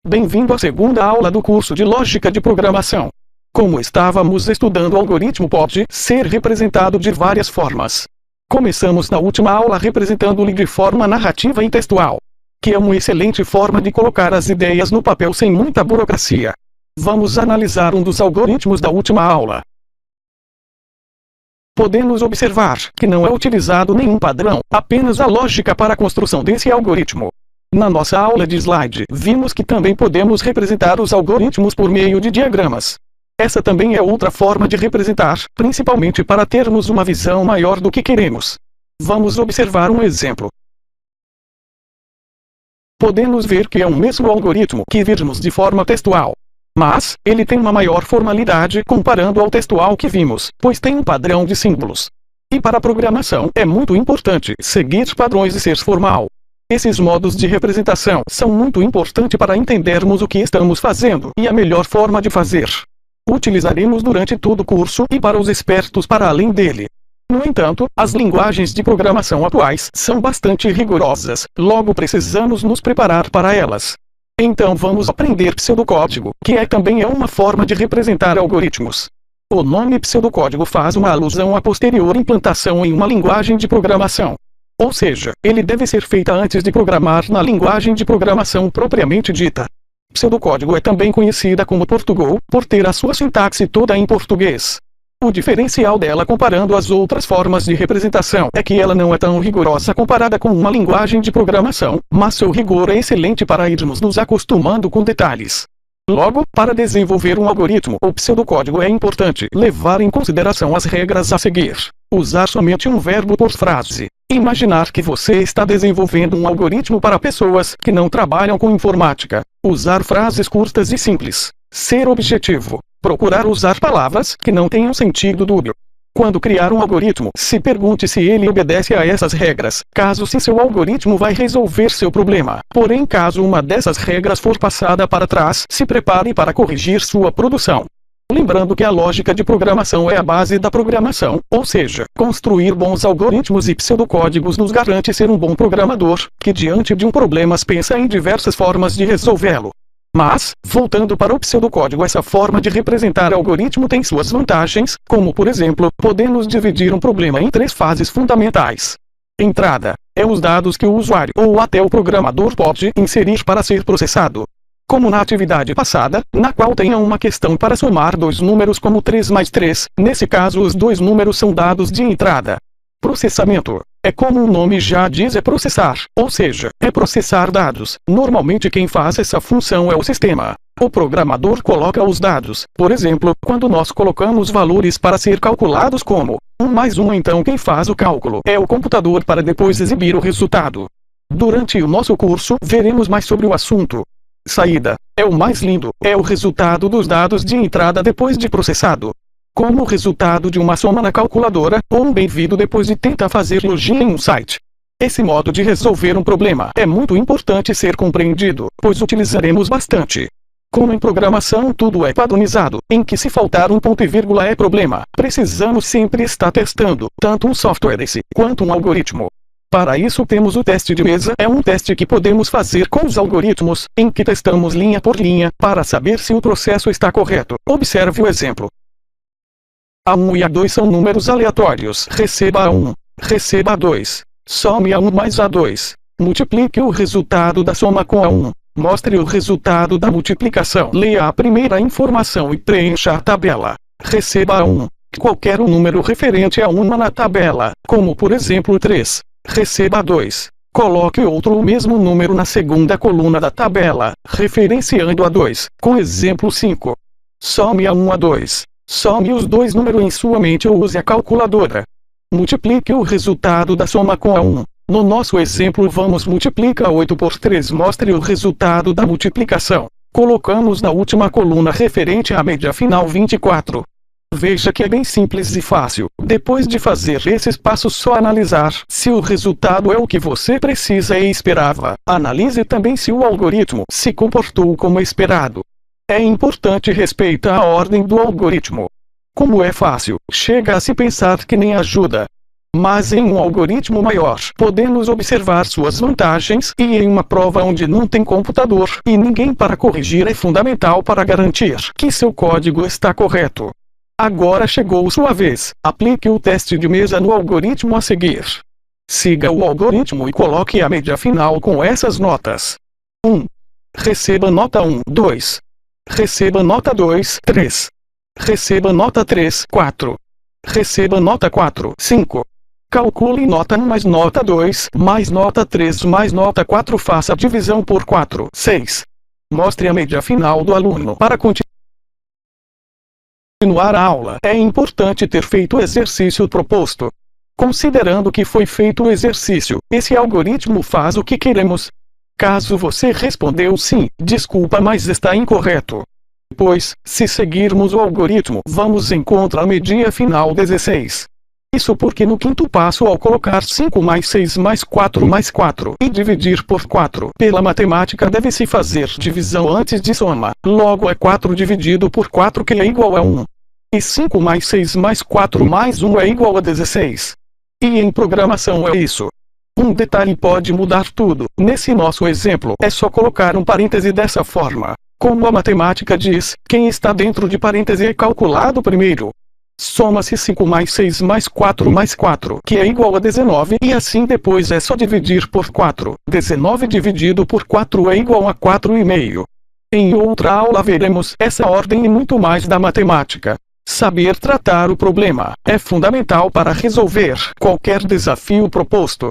Bem-vindo à segunda aula do curso de Lógica de Programação. Como estávamos estudando, o algoritmo pode ser representado de várias formas. Começamos na última aula representando-lhe de forma narrativa e textual, que é uma excelente forma de colocar as ideias no papel sem muita burocracia. Vamos analisar um dos algoritmos da última aula. Podemos observar que não é utilizado nenhum padrão, apenas a lógica para a construção desse algoritmo. Na nossa aula de slide, vimos que também podemos representar os algoritmos por meio de diagramas. Essa também é outra forma de representar, principalmente para termos uma visão maior do que queremos. Vamos observar um exemplo. Podemos ver que é o mesmo algoritmo que vimos de forma textual. Mas, ele tem uma maior formalidade comparando ao textual que vimos, pois tem um padrão de símbolos. E para a programação, é muito importante seguir padrões e ser formal. Esses modos de representação são muito importantes para entendermos o que estamos fazendo e a melhor forma de fazer. Utilizaremos durante todo o curso e para os espertos para além dele. No entanto, as linguagens de programação atuais são bastante rigorosas, logo precisamos nos preparar para elas. Então vamos aprender pseudocódigo, que também é uma forma de representar algoritmos. O nome pseudocódigo faz uma alusão à posterior implantação em uma linguagem de programação. Ou seja, ele deve ser feita antes de programar na linguagem de programação propriamente dita. Pseudocódigo é também conhecida como Portugal, por ter a sua sintaxe toda em português. O diferencial dela comparando as outras formas de representação é que ela não é tão rigorosa comparada com uma linguagem de programação, mas seu rigor é excelente para irmos nos acostumando com detalhes. Logo, para desenvolver um algoritmo ou pseudocódigo é importante levar em consideração as regras a seguir. Usar somente um verbo por frase. Imaginar que você está desenvolvendo um algoritmo para pessoas que não trabalham com informática. Usar frases curtas e simples. Ser objetivo. Procurar usar palavras que não tenham sentido dúbio. Quando criar um algoritmo, se pergunte se ele obedece a essas regras, caso sim seu algoritmo vai resolver seu problema. Porém, caso uma dessas regras for passada para trás, se prepare para corrigir sua produção. Lembrando que a lógica de programação é a base da programação, ou seja, construir bons algoritmos e pseudocódigos nos garante ser um bom programador, que diante de um problema pensa em diversas formas de resolvê-lo. Mas, voltando para o pseudocódigo, essa forma de representar algoritmo tem suas vantagens, como por exemplo, podemos dividir um problema em 3 fases fundamentais. Entrada é os dados que o usuário ou até o programador pode inserir para ser processado. Como na atividade passada, na qual tenha uma questão para somar 2 números como 3 mais 3, nesse caso os 2 números são dados de entrada. Processamento é como o nome já diz, é processar, ou seja, é processar dados. Normalmente quem faz essa função é o sistema. O programador coloca os dados, por exemplo, quando nós colocamos valores para ser calculados como 1 mais 1, então quem faz o cálculo é o computador para depois exibir o resultado. Durante o nosso curso, veremos mais sobre o assunto. Saída é o mais lindo, é o resultado dos dados de entrada depois de processado. Como o resultado de uma soma na calculadora, ou um bem-vindo depois de tentar fazer login em um site. Esse modo de resolver um problema é muito importante ser compreendido, pois utilizaremos bastante. Como em programação tudo é padronizado, em que se faltar um ponto e vírgula é problema, precisamos sempre estar testando, tanto um software quanto um algoritmo. Para isso temos o teste de mesa, é um teste que podemos fazer com os algoritmos, em que testamos linha por linha, para saber se o processo está correto. Observe o exemplo. A1 e A2 são números aleatórios. Receba A1, receba A2. Some A1 mais A2. Multiplique o resultado da soma com A1. Mostre o resultado da multiplicação. Leia a primeira informação e preencha a tabela. Receba A1. Qualquer um número referente a uma na tabela, como por exemplo 3. Receba 2. Coloque outro o mesmo número na segunda coluna da tabela, referenciando a 2, com exemplo 5. Some a 1 a 2. Some os 2 números em sua mente ou use a calculadora. Multiplique o resultado da soma com a 1. No nosso exemplo vamos multiplicar 8 por 3. Mostre o resultado da multiplicação. Colocamos na última coluna referente à média final 24. Veja que é bem simples e fácil. Depois de fazer esses passos, só analisar se o resultado é o que você precisa e esperava. Analise também se o algoritmo se comportou como esperado. É importante respeitar a ordem do algoritmo. Como é fácil, chega a se pensar que nem ajuda. Mas em um algoritmo maior, podemos observar suas vantagens, e em uma prova onde não tem computador e ninguém para corrigir é fundamental para garantir que seu código está correto. Agora chegou sua vez. Aplique o teste de mesa no algoritmo a seguir. Siga o algoritmo e coloque a média final com essas notas. 1. Receba nota 1, 2. Receba nota 2, 3. Receba nota 3, 4. Receba nota 4, 5. Calcule nota 1 mais nota 2, mais nota 3 mais nota 4. Faça a divisão por 4, 6. Mostre a média final do aluno. Para continuar a aula, é importante ter feito o exercício proposto. Considerando que foi feito o exercício, esse algoritmo faz o que queremos. Caso você respondeu sim, desculpa, mas está incorreto. Pois, se seguirmos o algoritmo, vamos encontrar a média final 16. Isso porque no quinto passo, ao colocar 5 mais 6 mais 4 mais 4 e dividir por 4, pela matemática deve-se fazer divisão antes de soma. Logo é 4 dividido por 4 que é igual a 1. E 5 mais 6 mais 4 mais 1 é igual a 16. E em programação é isso. Um detalhe pode mudar tudo. Nesse nosso exemplo, é só colocar um parêntese dessa forma. Como a matemática diz, quem está dentro de parêntese é calculado primeiro. Soma-se 5 mais 6 mais 4 mais 4, que é igual a 19, e assim depois é só dividir por 4. 19 dividido por 4 é igual a 4,5. Em outra aula veremos essa ordem e muito mais da matemática. Saber tratar o problema é fundamental para resolver qualquer desafio proposto.